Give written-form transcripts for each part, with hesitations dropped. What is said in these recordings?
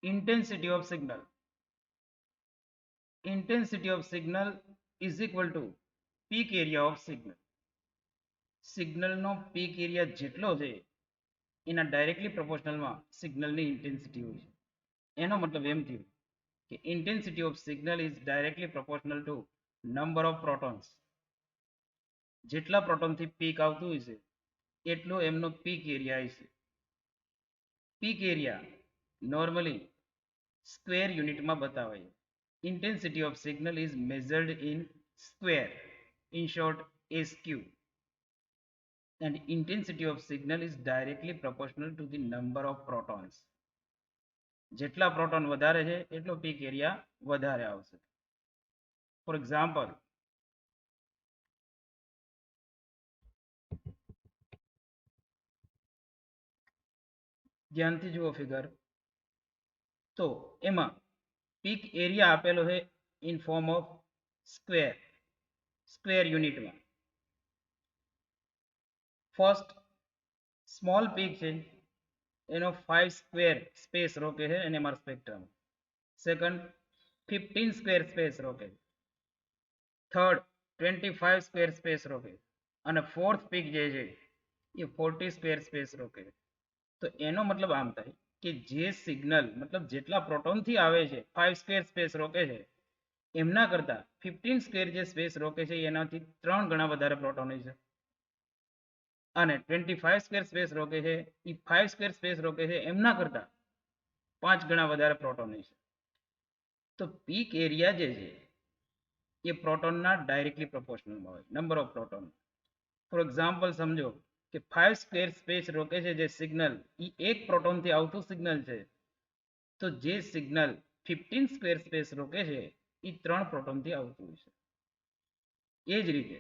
intensity of signal. Intensity of signal is equal to peak area of signal. સિગ્નલનો peak area જેટલો છે એના directly પ્રોપોર્શનલમાં સિગ્નલની intensity હોય છે. એનો મતલબ એમ થયું કે intensity of signal is directly proportional to number of protons. જેટલા પ્રોટોનથી પીક આવતું હોય છે એટલો એમનો પીક એરિયા હશે. પીક એરિયા નોર્મલી સ્ક્વેર યુનિટમાં બતાવાય. Intensity of signal is measured in square, in short SQ, and intensity of signal is directly proportional to the number of protons. જેટલા પ્રોટોન વધારે છે એટલો પીક એરિયા વધારે આવશે. For example, ધ્યાનથી જુઓ ફિગર. તો એમાં પીક એરિયા આપેલો છે ઇન ફોર્મ ઓફ સ્ક્વેર યુનિટમાં. ફર્સ્ટ સ્મોલ પીક છે એનો 5 સ્ક્વેર સ્પેસ રોકે છે NMR spectrum. Second 15 square space રોકે. થર્ડ 25 સ્ક્વેર સ્પેસ રોકે. અને ફોર્થ પીક જે છે એ 40 સ્ક્વેર સ્પેસ રોકે. તો એનો મતલબ આમ થાય કે જે સિગ્નલ મતલબ જેટલા પ્રોટોનથી આવે છે 5 સ્ક્વેર સ્પેસ રોકે છે એમના કરતાં 15 સ્ક્વેર જે સ્પેસ રોકે છે એનાથી 3 ગણા વધારે પ્રોટોન હોય છે. અને 25 સ્ક્વેર સ્પેસ રોકે છે એ 5 સ્ક્વેર સ્પેસ રોકે છે એમના કરતાં 5 ગણા વધારે પ્રોટોન હોય છે. તો પીક એરિયા જે છે એ પ્રોટોનના ડાયરેક્ટલી પ્રોપોર્શનલમાં હોય number of proton. For example સમજો કે 5 સ્ક્વેર સ્પેસ રોકે છે જે સિગ્નલ એ એક પ્રોટોનથી આવતું સિગ્નલ છે. તો જે સિગ્નલ 15 સ્ક્વેર સ્પેસ રોકે છે એ 3 પ્રોટોનથી આવતું છે. એ જ રીતે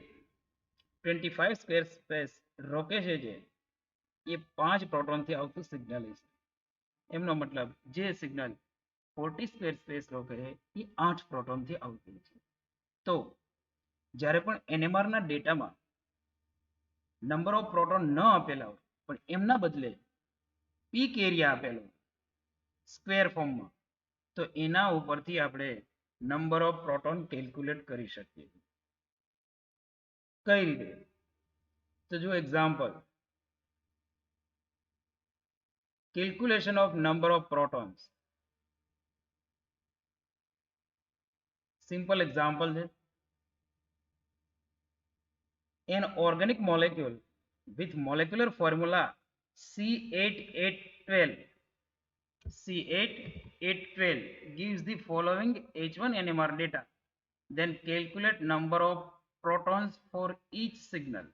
25 સ્ક્વેર સ્પેસ રોકે છે જે એ 5 પ્રોટોનથી આવતું સિગ્નલ છે. એમનો મતલબ જે સિગ્નલ 40 સ્ક્વેર સ્પેસ રોકે છે એ 8 પ્રોટોનથી આવતું છે. તો જ્યારે પણ NMRના ડેટામાં નંબર ઓફ પ્રોટોન ન આપેલા હોય પણ એમના બદલે પીક એરિયા આપેલો સ્ક્વેર ફોર્મમાં, તો એના ઉપરથી આપણે નંબર ઓફ પ્રોટોન કેલ્ક્યુલેટ કરી શકીએ. કઈ રીતે? તો જો example, calculation of number of protons. Simple example છે. An organic molecule with molecular formula C8812 gives the following H1 NMR data. Then calculate number of protons for each signal.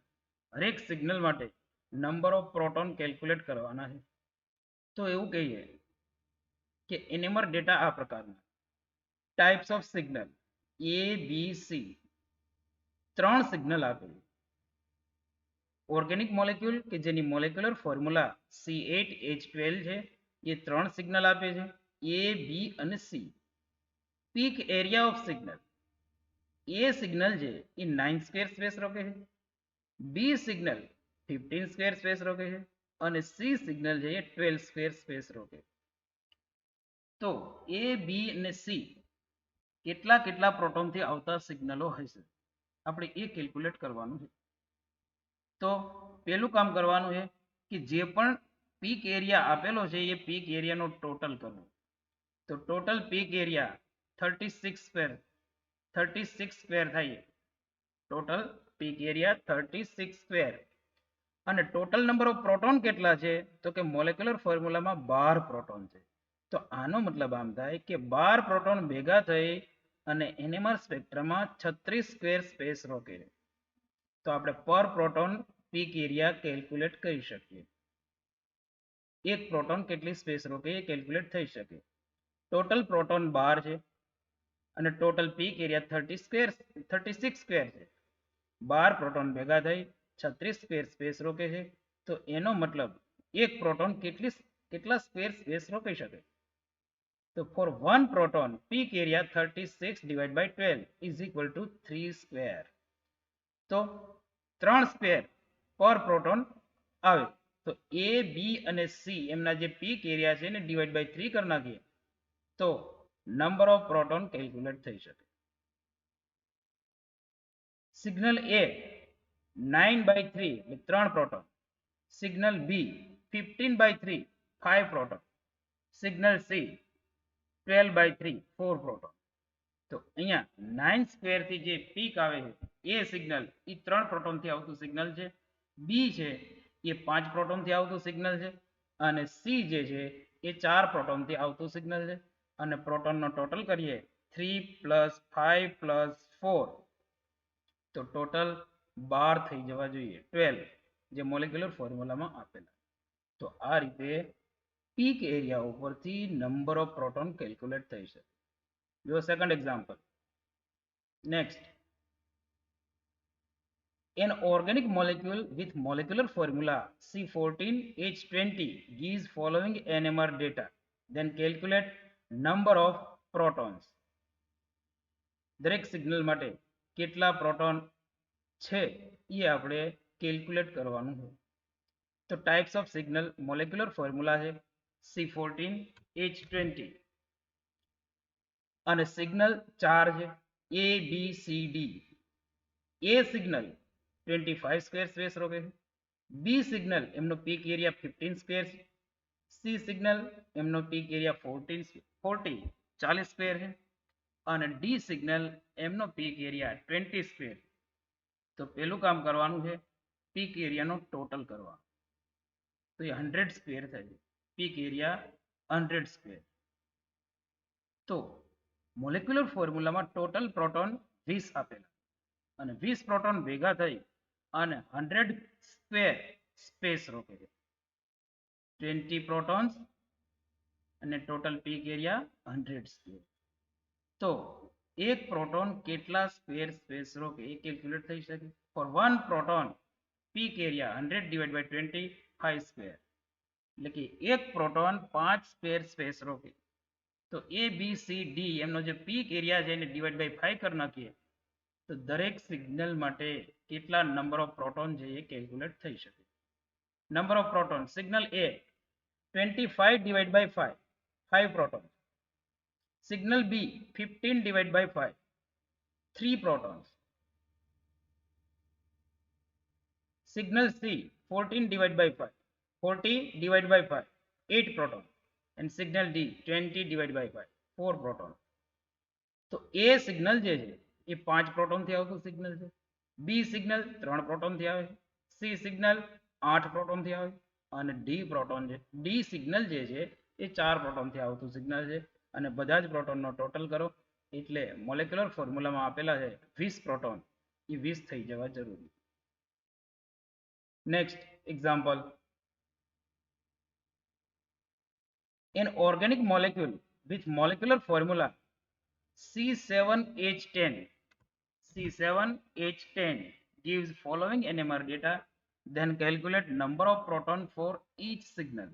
હરેક signal માટે number of proton calculate કરવાના છે. તો એવું કહીએ કે NMR data આ પ્રકારના. Types of signal ABC, 3 signal આપેલું. ઓર્ગેનિક મોલેક્યુલ કે જેની મોલેક્યુલર ફોર્મ્યુલા C8H12 છે એ 3 સિગ્નલ આપે છે A, B અને C. Peak area of signal, A signal છે એ 9 સ્ક્વેર સ્પેસ રોકે છે, B સિગ્નલ 15 સ્ક્વેર સ્પેસ રોકે છે અને C સિગ્નલ છે એ 12 સ્ક્વેર સ્પેસ રોકે. તો A, B અને C કેટલા કેટલા પ્રોટોનથી આવતા સિગ્નલો હશે આપણે એ કેલ્ક્યુલેટ કરવાનું છે. તો પહેલું કામ કરવાનું છે કે જે પણ પીક એરિયા આપેલો છે એ પીક એરિયાનો ટોટલ કરવો. તો ટોટલ પીક એરિયા 36 સ્ક્વેર થાય. Total peak area 36 square. અને ટોટલ નંબર ઓફ પ્રોટોન કેટલા છે તો કે મોલેક્યુલર ફોર્મ્યુલામાં 12 પ્રોટોન છે. તો આનો મતલબ આમ થાય કે 12 પ્રોટોન ભેગા થઈ અને NMR સ્પેક્ટ્રમમાં 36 સ્ક્વેર સ્પેસ રોકે. તો આપણે પર પ્રોટોન પીક એરિયા કેલ્ક્યુલેટ કરી શકીએ. એક પ્રોટોન કેટલી સ્પેસ રોકે એ કેલ્ક્યુલેટ થઈ શકે. ટોટલ પ્રોટોન 12 છે અને ટોટલ પીક એરિયા 36 સ્ક્વેર છે. 12 પ્રોટોન ભેગા થઈ 36 સ્ક્વેર સ્પેસ રોકે છે. તો એનો મતલબ એક પ્રોટોન કેટલા સ્ક્વેર સ્પેસ રોકી શકે? તો for 1 proton peak area 36 divide by 12 is equal to 3 square. તો 3 સ્ક્વેર પર પ્રોટોન આવે. તો A, B અને C એમના જે પીક એરિયા છે એને ડિવાઇડ બાય 3 કરી નાખીએ તો નંબર ઓફ પ્રોટોન કેલ્ક્યુલેટ થઈ શકે. સિગ્નલ એ 9/3 એટલે 3 પ્રોટોન, સિગ્નલ બી 15/3 5 પ્રોટોન, સિગ્નલ સી 12/3 4 પ્રોટોન. તો અહીંયા 9 સ્ક્વેર થી જે પીક આવે છે એ સિગ્નલ એ 3 પ્રોટોન થી આવતું સિગ્નલ છે, બી છે એ 5 પ્રોટોન થી આવતું સિગ્નલ છે, અને સી જે છે એ 4 પ્રોટોન થી આવતું સિગ્નલ છે. અને પ્રોટોનનો ટોટલ કરીએ 3 + 5 + 4, તો ટોટલ 12 થઈ જવા જોઈએ, 12, જે મોલેક્યુલર ફોર્મ્યુલામાં આપેલા. તો આ રીતે પીક એરિયા ઉપરથી નંબર ઓફ પ્રોટોન કેલ્ક્યુલેટ થઈ શકે. જો second example. Next, an organic molecule with molecular formula C14H20 gives following NMR data, then calculate number of protons. દરેક સિગ્નલ માટે કેટલા પ્રોટોન છે એ આપણે કેલ્ક્યુલેટ કરવાનું હોય. તો types of signal molecular formula છે C14H20, અને સિગ્નલ 4 છે ABCD. એ સિગ્નલ 25 સ્ક્વેર સ્પેસ રોકે છે, બી સિગ્નલ એમનો પીક એરિયા 15 સ્ક્વેર છે, સી સિગ્નલ એમનો પીક એરિયા 40 સ્ક્વેર છે, અને ડી સિગ્નલ એમનો પીક એરિયા 20 સ્ક્વેર. તો પેલું કામ કરવાનું છે પીક એરિયાનો ટોટલ કરવાનો. તો એ 100 સ્ક્વેર થાય, પીક એરિયા 100 સ્ક્વેર. તો મોલેક્યુલર ફોર્મ્યુલામાં ટોટલ પ્રોટોન 20 આપેલા, અને 20 પ્રોટોન ભેગા થઈ અને 100 સ્ક્વેર સ્પેસ રોકે છે. 20 પ્રોટોન્સ અને ટોટલ પીક એરિયા 100 સ્ક્વેર. તો એક પ્રોટોન કેટલા સ્ક્વેર સ્પેસ રોકે એ કેલ્ક્યુલેટ થઈ શકે. For 1 proton peak area 100 / 20 5 square, એટલે કે એક પ્રોટોન 5 સ્ક્વેર સ્પેસ રોકે. તો એ બી સી ડી એમનો જે પીક એરિયા છે એને ડિવાઈડ બાય 5 કરી નાખીએ તો દરેક સિગ્નલ માટે કેટલા નંબર ઓફ પ્રોટોન છે એ કેલ્ક્યુલેટ થઈ શકે. Number of proton signal A 25 / 5 5 proton, signal B 15 / 5 3 protons, signal C 14 / 5 40 / 5 8 proton, and signal D 20 / 5 4 proton. તો એ સિગ્નલ જે છે એ 5 પ્રોટોન થી આવતું સિગ્નલ છે, બી સિગ્નલ 3 પ્રોટોન થી આવે છે, સી સિગ્નલ 8 પ્રોટોન થી આવે, અને ડી સિગ્નલ જે છે એ 4 પ્રોટોન થી આવતું સિગ્નલ છે. અને બધા જ પ્રોટોનનો ટોટલ કરો એટલે મોલેક્યુલર ફોર્મ્યુલામાં આપેલા છે 20 પ્રોટોન, એ 20 થઈ જવા જરૂરી. Next example. An organic molecule with molecular formula C7H10 gives following NMR data, then calculate number of proton for each signal.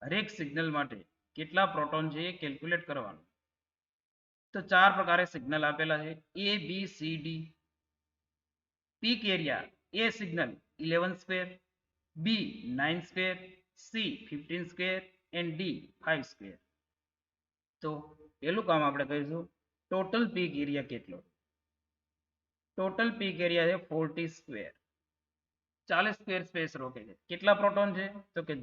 હરેક સિગ્નલ માટે કેટલા પ્રોટોન છે એ કેલ્ક્યુલેટ કરવાનું. તો 4 પ્રકારે સિગ્નલ આપેલા છે A B C D. Peak area A signal 11 square, B 9 square, C 15 square, and D 5 square. તો પેલું કામ આપણે કરીશું ટોટલ પીક એરિયા કેટલો. ટોટલ પીક એરિયા છે 40 સ્ક્વેર, 40 સ્ક્વેર સ્પેસ રોકે છે. કેટલા પ્રોટોન છે તો કે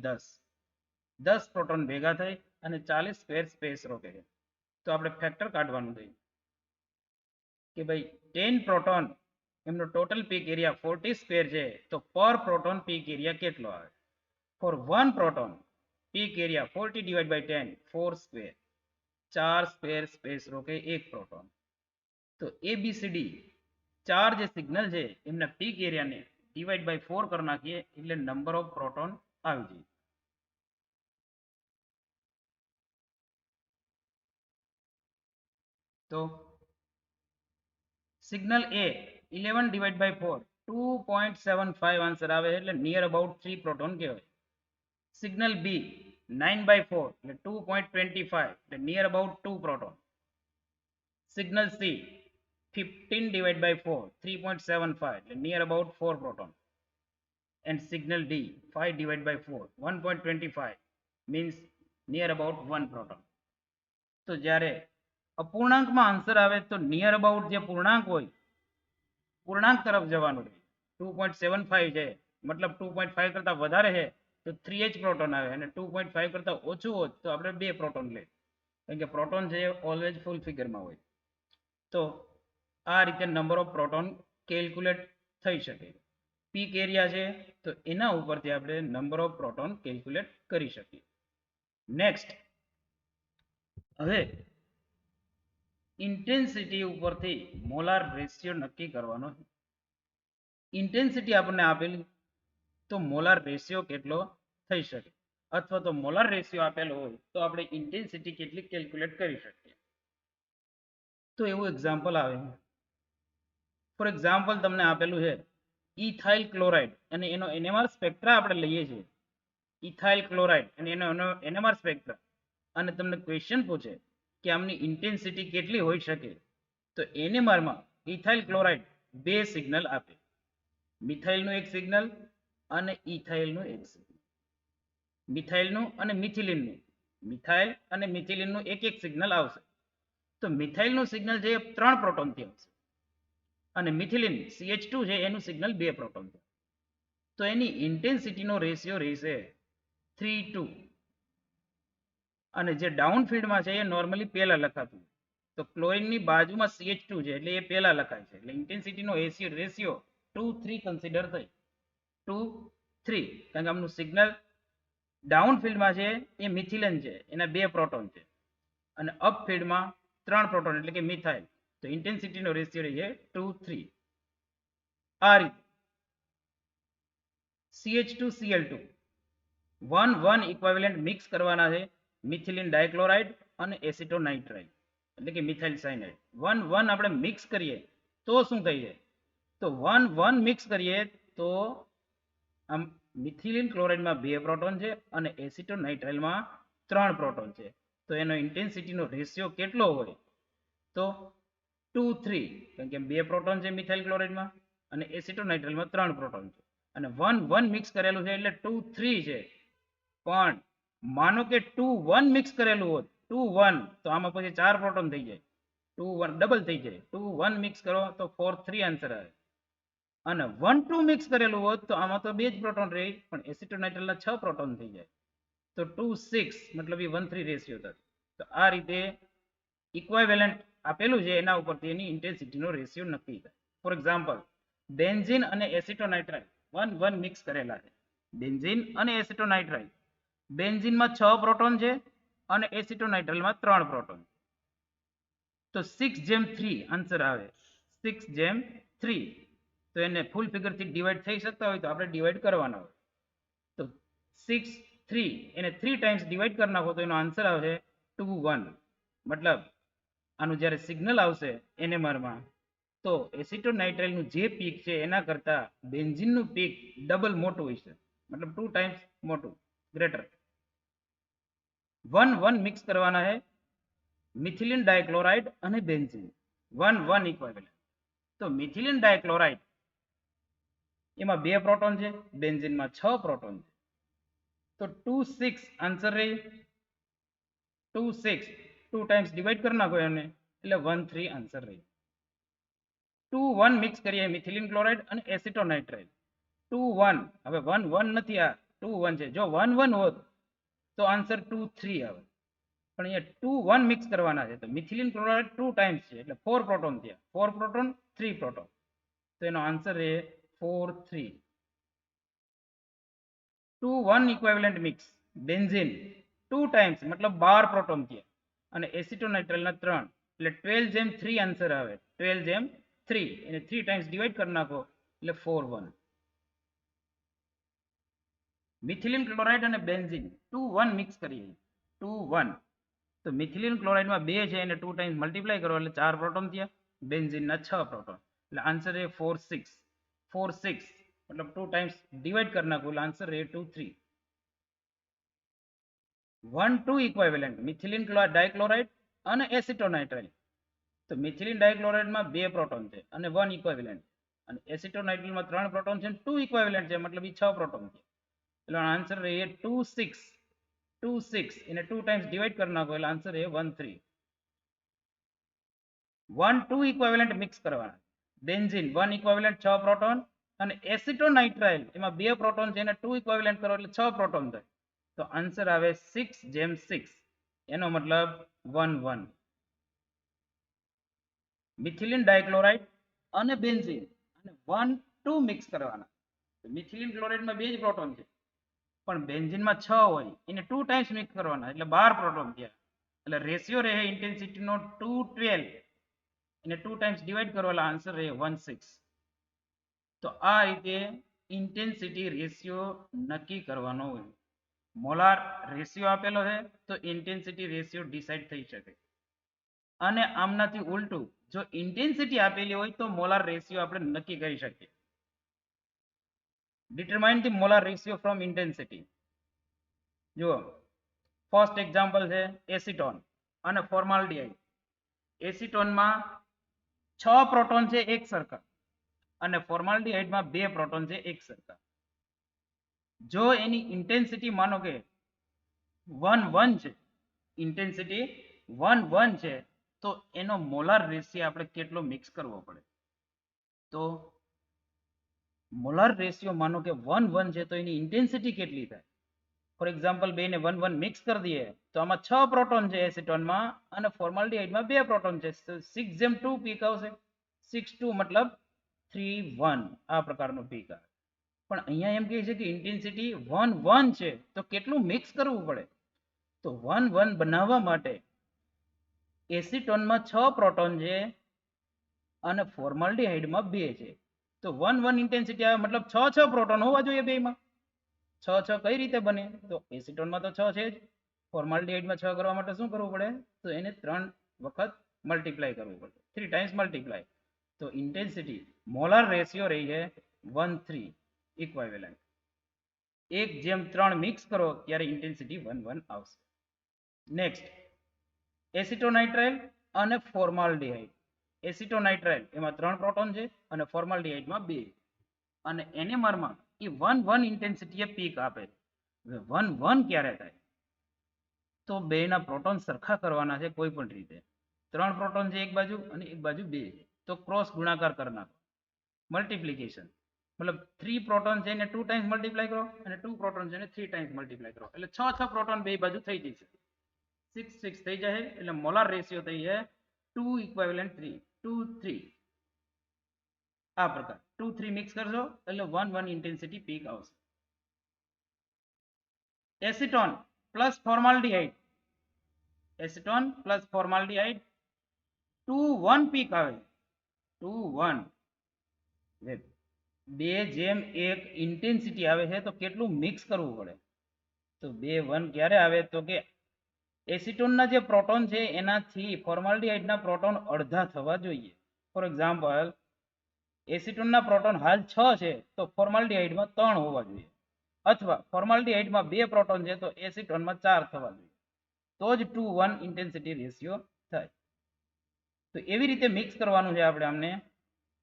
10 પ્રોટોન ભેગા થઈ અને 40 સ્ક્વેર સ્પેસ રોકે છે. તો આપણે ફેક્ટર કાઢવાનું થયું કે ભાઈ 10 પ્રોટોન એમનો ટોટલ પીક એરિયા 40 સ્ક્વેર છે, તો પર પ્રોટોન પીક એરિયા કેટલો આવે. For 1 proton peak area 40 / 10 4 square, 4 square space રોકે એક પ્રોટોન. તો ABCD 4 જે સિગ્નલ છે એમના પીક એરિયાને ડિવાઈડ બાય 4 કરી નાખીએ એટલે નંબર ઓફ પ્રોટોન આવી જાય. તો સિગ્નલ એ 11 / 4 2.75 આન્સર આવે એટલે નિયર અબાઉટ 3 પ્રોટોન કહેવાય. સિગ્નલ બી 9/4 એટલે 2.25 એટલે near about 2 proton. Signal C 15 / 4 3.75 એટલે near about 4 proton. and signal D 5 / 4 1.25 means near about 1 proton. તો જ્યારે અપૂર્ણાંકમાં આન્સર આવે તો નિયર અબાઉટ જે પૂર્ણાંક હોય પૂર્ણાંક તરફ જવાનું રહે. 2.75 છે મતલબ 2.5 કરતા વધારે છે તો 3H પ્રોટોન આવે અને 2.5 કરતા ઓછું હોત તો આપણે 2 પ્રોટોન લે, કારણ કે પ્રોટોન છે ઓલવેઝ ફૂલ ફિગરમાં હોય. તો આ રીતે નંબર ઓફ પ્રોટોન કેલ્ક્યુલેટ થઈ શકે. પીક એરિયા છે તો એના ઉપરથી આપણે નંબર ઓફ પ્રોટોન કેલ્ક્યુલેટ કરી શકીએ. નેક્સ્ટ, હવે ઇન્ટેન્સિટી ઉપરથી મોલાર રેશિયો નક્કી કરવાનો. ઇન્ટેન્સિટી આપણને આપેલી તો મોલાર રેશિયો કેટલો થઈ શકે, અથવા તો મોલાર રેશિયો આપેલો હોય તો આપણે ઇન્ટેન્સિટી કેટલી કેલ્ક્યુલેટ કરી શકીએ. તો એવું એક્ઝામ્પલ આવે, ફોર એક્ઝામ્પલ તમને આપેલું છે ઇથાઇલ ક્લોરાઇડ અને એનો એનએમઆર સ્પેક્ટ્રા આપણે લઈએ છીએ. ઇથાઇલ ક્લોરાઇડ અને એનો એનએમઆર સ્પેક્ટ્રા, અને તમને ક્વેશ્ચન પૂછે કે આમની ઇન્ટેન્સિટી કેટલી હોઈ શકે, તો એનએમઆરમાં ઇથાઇલ ક્લોરાઇડ 2 સિગ્નલ આપે, મિથાઇલનું એક સિગ્નલ અને ઇથાઇલનું એક સિગ્નલ. મિથાઇલનું અને મિથિલિનનું, મિથાઇલ અને મિથિલિનનું એક એક સિગ્નલ આવશે. તો મિથાઇલનું સિગ્નલ છે 3 પ્રોટોનથી આવશે અને મિથિલિન CH2 છે એનું સિગ્નલ 2 પ્રોટોનથી. તો એની ઇન્ટેન્સિટીનો રેશિયો રહેશે 3:2. અને જે ડાઉન ફીલ્ડમાં છે એ નોર્મલી પહેલા લખાતું, તો ક્લોરીનની બાજુમાં CH2 છે એટલે એ પહેલા લખાય છે, એટલે ઇન્ટેન્સિટીનો રેશિયો 2:3 કન્સિડર થઈ. 2:3 કારણ કે આમનું સિગ્નલ ડાઉન ફીલ્ડમાં છે એ મિથિલિન છે, એના 2 પ્રોટોન છે, અને અપ ફીલ્ડમાં 3 પ્રોટોન એટલે કે મિથાઇલ. તો ઇન્ટેન્સિટીનો રેશિયો રહે 2:3. આ રીતે CH2Cl2 1:1 ઇક્વિવેલન્ટ મિક્સ કરવાના છે મિથિલિન ડાયક્લોરાઇડ અને એસિટોનાઇટ્રાઇલ એટલે કે મિથાઇલ સાયનાઇડ. 1:1 આપણે મિક્સ કરીએ તો શું થઈ જાય, તો 1:1 મિક્સ કરીએ તો આમ મિથિલિન ક્લોરાઇડમાં 2 પ્રોટોન છે અને એસિટોનાઇટ્રાઇલમાં 3 પ્રોટોન છે. તો એનો ઇન્ટેન્સિટીનો રેશિયો કેટલો હોય, તો 2:3, કારણ કે 2 પ્રોટોન છે મિથાઇલ ક્લોરાઇડમાં અને એસિટોનાઇટ્રાઇલમાં 3 પ્રોટોન છે, અને 1:1 મિક્સ કરેલું છે એટલે 2:3 છે. પણ માનો કે 2:1 મિક્સ કરેલું હોત, 2:1, તો આમાં પછી 4 પ્રોટોન થઈ જાય, 2:1 ડબલ થઈ જાય. 2:1 મિક્સ કરો તો 4:3 આન્સર આવે. અને 1:2 મિક્સ કરેલું હોત તો આમાં તો 2 જ પ્રોટોન રહે, પણ એસિટોનાઇટ્રાઇલના 6 પ્રોટોન થઈ જાય, તો 2:6 મતલબ એ 1:3 રેશિયો થશે. તો આ રીતે ઇક્વિવેલન્ટ આપેલું છે એના ઉપરથી એની ઇન્ટેન્સિટીનો રેશિયો નક્કી થાય. ફોર એક્ઝામ્પલ, બેન્ઝીન અને એસિટોનાઇટ્રાઇલ 1:1 મિક્સ કરેલા છે. બેન્ઝીન અને એસિટોનાઇટ્રાઇલ, બેન્ઝીનમાં 6 પ્રોટોન છે અને એસિટોનાઇટ્રાઇલમાં 3 પ્રોટોન, તો 6:3 આન્સર આવે. 6:3, તો એને ફૂલ ફિગરથી ડિવાઈડ થઈ શકતા હોય તો આપણે ડિવાઈડ કરવાના હોય. તો 6:3 એને 3 ટાઈમ્સ ડિવાઈડ કરી નાખો તો એનો આન્સર આવશે 2:1. મતલબ આનું જ્યારે સિગ્નલ આવશે એનએમઆરમાં તો એસિટોનાઇટ્રાઇલનું જે પીક છે એના કરતાં બેન્ઝીનનું પીક ડબલ મોટું હોય છે, મતલબ 2 ટાઈમ્સ મોટું, ગ્રેટર. 1:1 મિક્સ કરવાના છે મિથિલિન ડાયક્લોરાઇડ અને બેન્ઝીન, 1:1 ઇક્વિવેલન્ટ. તો મિથિલિન ડાયક્લોરાઇડ એમાં 2 પ્રોટોન છે, બેન્ઝીનમાં 6 પ્રોટોન છે, તો 2:6 આન્સર રહે. 2:6 2 ટાઈમ્સ ડિવાઈડ કરી નાખો એને એટલે 1:3 આન્સર રહે. 2:1 મિક્સ કરીએ મિથિલિન ક્લોરાઇડ અને એસિટોનાઇટ્રાઇલ, 2:1, હવે 1:1 નથી, આ 2:1 છે. જો 1:1 હોત તો આન્સર 2:3 આવે, પણ અહીંયા 2:1 મિક્સ કરવાના છે તો મિથિલિન ક્લોરાઇડ 2 ટાઈમ્સ છે એટલે 4 પ્રોટોન થયા, 4 પ્રોટોન 3 પ્રોટોન, તો એનો આન્સર છે 4:3. 2:1 ઇક્વિવેલન્ટ મિક્સ બેન્ઝીન 2 ટાઈમ્સ મતલબ 12 પ્રોટોન થયા અને એસિટોનાઇટ્રાઇલના 3 એટલે 12:3 આન્સર આવે. 12:3 એને 3 ટાઈમ્સ ડિવાઈડ કરી નાખો એટલે 4:1. મિથિલિન ક્લોરાઇડ અને બેન્ઝીન 2:1 મિક્સ કરીએ, 2:1, તો મિથિલિન ક્લોરાઇડમાં 2 છે એને 2 ટાઈમ્સ મલ્ટીપ્લાય કરો એટલે 4 પ્રોટોન થયા, બેન્ઝીનના 6 પ્રોટોન, એટલે આન્સર છે 4:6. 4:6 મતલબ 2 ટાઈમ્સ ડિવાઈડ કરી નાખો એટલે આન્સર રહે 2:3. 1:2 ઇક્વિવેલન્ટ મિથિલિન ડાયક્લોરાઇડ અને એસિટોનાઇટ્રાઇલ, તો મિથિલિન ડાયક્લોરાઇડમાં 2 પ્રોટોન છે અને 1 ઇક્વિવેલન્ટ, અને એસિટોનાઇટ્રાઇલમાં 3 પ્રોટોન છે અને 2 ઇક્વિવેલન્ટ છે, મતલબ એ 6 પ્રોટોન છે, એટલે આન્સર રહે 2:6. 2:6 એને 2 ટાઈમ્સ ડિવાઈડ કરી નાખો એટલે આન્સર રહે 1:3. 1 2 ઇક્વિવેલન્ટ મિક્સ કરવાના. બેન્ઝીન 1 ઇક્વિવેલન્ટ 6 પ્રોટોન અને એસિટોનાઇટ્રાઇલ એમાં 2 પ્રોટોન છે એને 2 ઇક્વિવેલન્ટ કરો એટલે 6 પ્રોટોન થાય. તો આન્સર આવે 6:6. એનો મતલબ 1 1. મિથિલિન ડાયક્લોરાઇડ અને બેન્ઝીન અને 1 2 મિક્સ કરવાના. મિથિલિન ક્લોરાઇડમાં 2 જ પ્રોટોન છે પણ બેન્ઝીનમાં 6 હોય એને 2 ટાઈમ્સ મિક્સ કરવાના એટલે 12 પ્રોટોન થયા. એટલે રેશિયો રહે ઇન્ટેન્સિટીનો 2:12. એને 2 ટાઈમ્સ ડિવાઈડ કરો એટલે આન્સર રહે 1:6. તો આ રીતે ઇન્ટેન્સિટી રેશિયો નક્કી કરવાનો હોય. મોલાર રેશિયો આપેલો છે તો ઇન્ટેન્સિટી રેશિયો ડિસાઈડ થઈ શકે. અને આમનાથી ઉલટું જો ઇન્ટેન્સિટી આપેલી હોય તો મોલાર રેશિયો આપણે નક્કી કરી શકીએ. Determine the molar ratio from intensity. જુઓ ફર્સ્ટ એક્ઝામ્પલ છે એસિટોન અને ફોર્માલ્ડિહાઇડ. એસિટોનમાં 6 પ્રોટોન છે એક સરખા અને ફોર્માલ્ડિહાઇડમાં 2 પ્રોટોન છે એક સરખા. જો એની ઇન્ટેન્સિટી માનો કે 1 1 છે, ઇન્ટેન્સિટી 1 1 છે તો એનો મોલાર રેશિયો આપણે કેટલો મિક્સ કરવો પડે. તો મોલાર રેશિયો માનો કે 1 1 છે તો એની ઇન્ટેન્સિટી કેટલી થાય. ફોર એક્ઝામ્પલ બેને 1 1 મિક્સ કરી દઈએ તો આમાં 6 પ્રોટોન છે એસિટોનમાં અને ફોર્માલ્ડિહાઇડમાં 2 પ્રોટોન છે. 6:2 પીક આવશે. 6:2 મતલબ 3:1 આ પ્રકારનો પીક આવે. પણ અહીંયા એમ કહે છે કે ઇન્ટેન્સિટી 1 1 છે તો કેટલું મિક્સ કરવું પડે. તો 1 1 બનાવવા માટે એસિટોનમાં 6 પ્રોટોન છે અને ફોર્માલ્ડિહાઇડમાં 2 છે. તો 1 1 ઇન્ટેન્સિટી આવે મતલબ 6 6 પ્રોટોન હોવા જોઈએ બેમાં. 6 6 કઈ રીતે બને? તો એસિટોનમાં તો 6 છે જ. ફોર્માલ્ડિહાઇડમાં 6 કરવા માટે શું કરવું પડે? તો એને 3 વખત મલ્ટીપ્લાય કરવું પડે. 3 ટાઈમ્સ મલ્ટીપ્લાય. તો ઇન્ટેન્સિટી મોલાર રેશિયો રહી છે 1:3 ઇક્વિવેલન્ટ. 1:3 મિક્સ કરો ત્યારે ઇન્ટેન્સિટી 1 1 આવશે. નેક્સ્ટ એસિટોનાઇટ્રાઇલ અને ફોર્માલ્ડિહાઇડ. એસિટોનાઇટ્રાઇલ એમાં 3 પ્રોટોન છે અને ફોર્માલ્ડિહાઇડમાં 2 અને એનએમઆરમાં એ 1 1 ઇન્ટેન્સિટી પીક આપે. 1 1 ક્યારે થાય? તો બેના પ્રોટોન સરખા કરવાના છે કોઈ પણ રીતે. 3 પ્રોટોન છે એક બાજુ અને એક બાજુ 2 છે તો ક્રોસ ગુણાકાર કરી નાખો. મલ્ટીપ્લિકેશન મતલબ 3 પ્રોટોન છે એને 2 ટાઈમ્સ મલ્ટીપ્લાય કરો અને 2 પ્રોટોન છે એને 3 ટાઈમ્સ મલ્ટીપ્લાય કરો એટલે 6 6 પ્રોટોન બે બાજુ થઈ જશે. 6 6 થઈ જાય એટલે મોલાર રેશિયો થઈ છે 2 ઇક્વિવેલન્ટ 3 2 3. આ પ્રકાર 2 3 મિક્સ કરશો એટલે 1 1 ઇન્ટેન્સિટી પીક આવશે. Acetone plus formaldehyde. Acetone plus formaldehyde 2 1 peak આવે. 2 1 2:1 ઇન્ટેન્સિટી આવે છે તો કેટલું મિક્સ કરવું પડે? તો 2 1 ક્યારે આવે? તો કે એસિટોનના જે પ્રોટોન છે એનાથી ફોર્માલ્ડિહાઇડના પ્રોટોન અડધા થવા જોઈએ. ફોર એક્ઝામ્પલ એસિટોનના પ્રોટોન હાલ 6 છે તો ફોર્માલ્ડિહાઇડમાં 3 હોવા જોઈએ. અથવા ફોર્માલ્ડિહાઇડમાં 2 પ્રોટોન છે તો એસિટોનમાં 4 થવા જોઈએ. તો જ 2 1 ઇન્ટેન્સિટી રેશિયો થાય. તો એવી રીતે મિક્સ કરવાનું છે આપણે આમને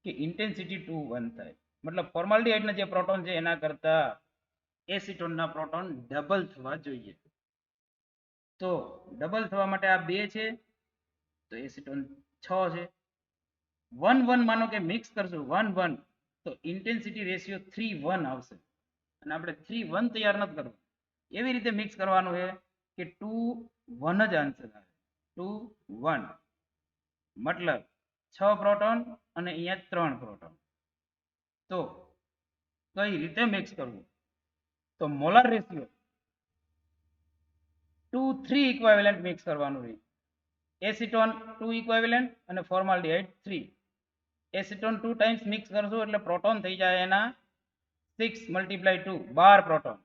કે ઇન્ટેન્સિટી 2 1 થાય. મતલબ ફોર્માલ્ડિહાઇડના જે પ્રોટોન છે એના કરતા એસિટોનના પ્રોટોન ડબલ થવા જોઈએ. તો ડબલ થવા માટે આ 2 છે તો એસિટોન 6 છે. 1 1 માનો કે મિક્સ કરશું 1 1 તો ઇન્ટેન્સિટી રેશિયો 3 1 આવશે અને આપણે 3 1 તૈયાર નથી કરવું. એવી રીતે મિક્સ કરવાનું છે કે 2 1 જ આન્સર આવે. 2 1 મતલબ 6 પ્રોટોન અને અહીંયા 3 પ્રોટોન. તો કઈ રીતે મિક્સ કરવું? તો મોલાર રેશિયો 2 3 ઇક્વિવેલન્ટ મિક્સ કરવાનું રહે. એસિટોન 2 ઇક્વિવેલન્ટ અને ફોર્માલ્ડિહાઇડ 3. એસિટોન 2 ટાઈમ્સ મિક્સ કરશું એટલે પ્રોટોન થઈ જાય એના 6 × 2 12 પ્રોટોન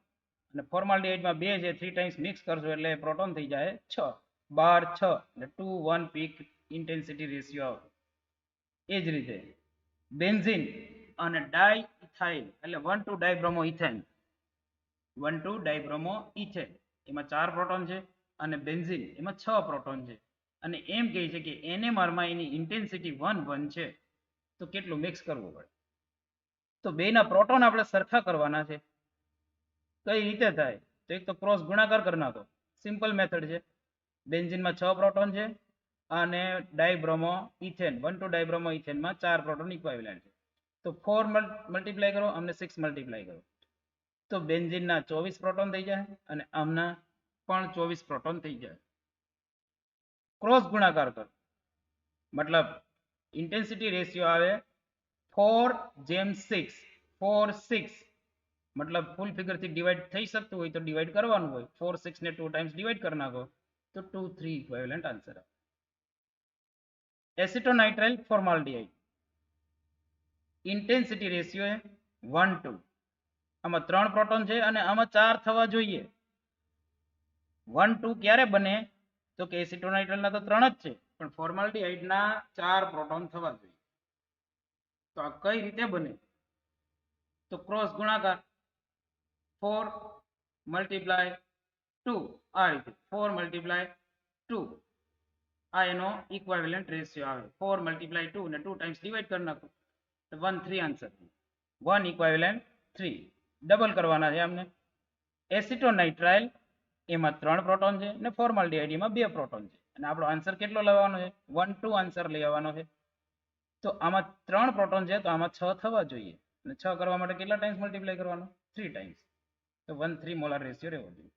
અને ફોર્માલ્ડિહાઇડમાં 2 છે 3 ટાઈમ્સ મિક્સ કરશું એટલે પ્રોટોન થઈ જાય 6 12 6 એટલે 2 1 પીક ઇન્ટેન્સિટી રેશિયો આવે. એ જ રીતે બેન્ઝીન અને ડાઇઇથાઇલ એટલે 1 2 ડાઇબ્રોમો ઇથેન 1 2 ડાઇબ્રોમો ઇથેન એમાં 4 પ્રોટોન છે અને બેન્ઝીન એમાં 6 પ્રોટોન છે અને એમ કહે છે કે એનએમઆરમાં એની ઇન્ટેન્સિટી 1 1 છે તો કેટલું મિક્સ કરવું પડે? તો બેના પ્રોટોન આપણે સરખા કરવાના છે. કઈ રીતે થાય? તો એક તો ક્રોસ ગુણાકાર કરી નાખો. સિમ્પલ મેથડ છે. બેન્ઝીનમાં 6 પ્રોટોન છે અને ડાયબ્રોમો ઇથેન 1,2 ડાયબ્રોમો ઇથેનમાં 4 પ્રોટોન ઇક્વિવેલન્ટ છે. તો 4 મલ્ટીપ્લાય કરો અમને 6 મલ્ટીપ્લાય કરો તો બેન્ઝીનના 24 પ્રોટોન થઈ જાય અને આમના પણ 24 પ્રોટોન થઈ જાય. ક્રોસ ગુણાકાર કરો મતલબ ઇન્ટેન્સિટી રેશિયો આવે 4:6 4:6 મતલબ ફૂલ ફિગર થી ડિવાઈડ થઈ શકતું હોય તો ડિવાઈડ કરવાનું હોય 4:6 ને 2 ટાઈમ્સ ડિવાઈડ કરી નાખો તો 2:3 ઇક્વિવેલન્ટ આન્સર આવે. એસિટોનાઇટ્રાઇલ ફોર્માલ્ડિહાઇડ ઇન્ટેન્સિટી રેશિયો એ 1:2 આમાં 3 પ્રોટોન છે અને આમાં 4 થવા જોઈએ. 1:2 ક્યારે બને તો કે એસિટોનાઇટ્રાઇલ ના તો 3 જ છે પણ ફોર્માલ્ડિહાઇડ ના 4 પ્રોટોન થવા જોઈએ. તો આ કઈ રીતે બને તો ક્રોસ ગુણાકાર 4 મલ્ટીપ્લાય 2 આ રીતે 4 મલ્ટીપ્લાય 2 આ એનો ઇક્વિવેલન્ટ રેશિયો આવે 4 મલ્ટીપ્લાય 2 ને 2 ટાઈમ્સ ડિવાઈડ કરી નાખો તો 1:3 આન્સર 1 ઇક્વિવેલન્ટ 3 ડબલ કરવાના છે અમને. એસિટોનાઇટ્રાઇલ એમાં 3 પ્રોટોન છે ને ફોર્માલ્ડિહાઇડ એમાં 2 પ્રોટોન છે અને આપણો આન્સર કેટલો લેવાનો છે 1:2 આન્સર લેવાનો છે. તો આમાં 3 પ્રોટોન છે તો આમાં 6 થવા જોઈએ અને 6 કરવા માટે કેટલા ટાઈમ્સ મલ્ટીપ્લાય કરવાનો 3 ટાઈમ્સ તો 1:3 મોલાર રેશિયો રહેવો જોઈએ.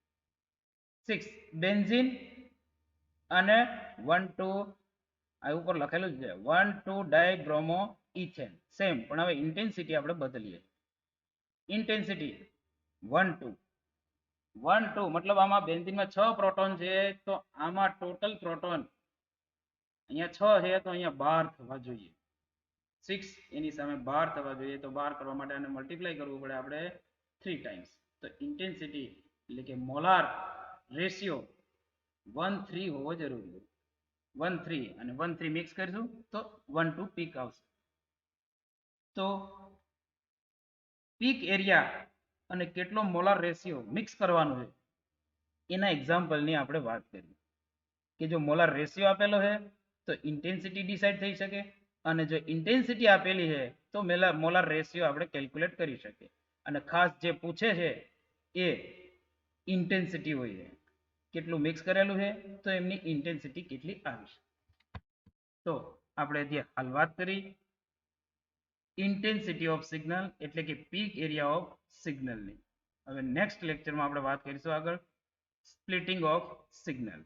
6 બેન્ઝીન અને 1:2 આ ઉપર લખેલું જ છે 1:2 ડાયબ્રોમો ઇથેન સેમ પણ હવે ઇન્ટેન્સિટી આપણે બદલીએ. ઇન્ટેન્સિટી 1:2 મતલબ આમાં બેન્ઝીનમાં 6 પ્રોટોન છે તો આમાં ટોટલ પ્રોટોન અહીંયા 6 છે તો અહીંયા 12 થવા જોઈએ. 6 એની સામે 12 થવા જોઈએ તો 12 કરવા માટે આને મલ્ટીપ્લાય કરવું પડે આપણે 3 ટાઈમ્સ તો ઇન્ટેન્સિટી એટલે કે મોલાર રેશિયો 1:3 હોવો જરૂરી છે. 1:3 અને 1:3 મિક્સ કરીશું તો 1:2 પીક આવશે. તો પીક એરિયા અને કેટલો મોલાર રેશિયો મિક્સ કરવાનો છે એના એક્ઝામ્પલની આપણે વાત કરીએ કે જો મોલાર રેશિયો આપેલો છે તો ઇન્ટેન્સિટી ડિસાઇડ થઈ શકે અને જો ઇન્ટેન્સિટી આપેલી છે તો મોલાર રેશિયો આપણે કેલ્ક્યુલેટ કરી શકીએ અને ખાસ જે પૂછે છે એ ઇન્ટેન્સિટી હોય છે કેટલું મિક્સ કરેલું છે તો એમની ઇન્ટેન્સિટી કેટલી આવી છે. તો આપણે જે હાલ વાત કરી ઇન્ટેન્સિટી ઓફ સિગ્નલ એટલે કે પીક એરિયા ઓફ સિગ્નલની. હવે નેક્સ્ટ લેક્ચરમાં આપણે વાત કરીશું આગળ સ્પ્લિટિંગ ઓફ સિગ્નલ.